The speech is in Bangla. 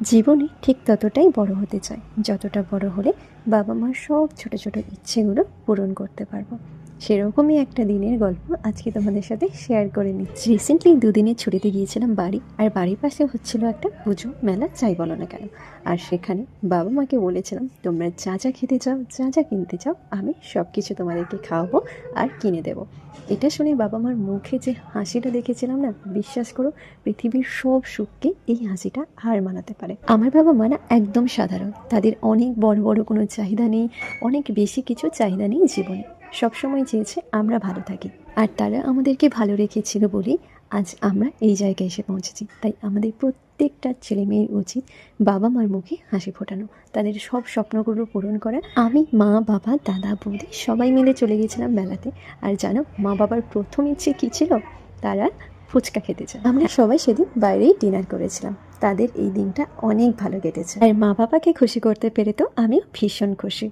জীবনে ঠিক ততটাই বড় হতে চায় যতটা বড় হলে বাবা মার সব ছোট ছোট ইচ্ছেগুলো পূরণ করতে পারবো। সেরকমই একটা দিনের গল্প আজকে তোমাদের সাথে শেয়ার করে নিচ্ছি। রিসেন্টলি দুদিনের ছুটিতে গিয়েছিলাম বাড়ি, আর বাড়ির পাশে হচ্ছিল একটা পুজো মেলা, যাই বলো না কেন। আর সেখানে বাবা মাকে বলেছিলাম, তোমরা যা যা খেতে চাও, যা যা কিনতে চাও, আমি সব কিছু তোমাদেরকে খাওয়াবো আর কিনে দেবো। এটা শুনে বাবা মার মুখে যে হাসিটা দেখেছিলাম না, বিশ্বাস করো, পৃথিবীর সব সুখকে এই হাসিটা হার মানাতে পারে। আমার বাবা মা না একদম সাধারণ, তাদের অনেক বড় বড় কোনো চাহিদা নেই, অনেক বেশি কিছু চাহিদা নেই জীবনে। সবসময় চেয়েছে আমরা ভালো থাকি, আর তারা আমাদেরকে ভালো রেখেছিল বলেই আজ আমরা এই জায়গায় এসে পৌঁছেছি। তাই আমাদের প্রত্যেকটা ছেলে মেয়ের উচিত বাবা মার মুখে হাসি ফোটানো, তাদের সব স্বপ্নগুলো পূরণ করা। আমি, মা, বাবা, দাদা, বৌদি সবাই মিলে চলে গেছিলাম মেলাতে। আর জানো মা বাবার প্রথম ইচ্ছে কী ছিল? তারা ফুচকা খেতে চায়। আমরা সবাই সেদিন বাইরেই ডিনার করেছিলাম। তাদের এই দিনটা অনেক ভালো কেটেছে, আর মা বাবাকে খুশি করতে পেরে তো আমিও ভীষণ খুশি।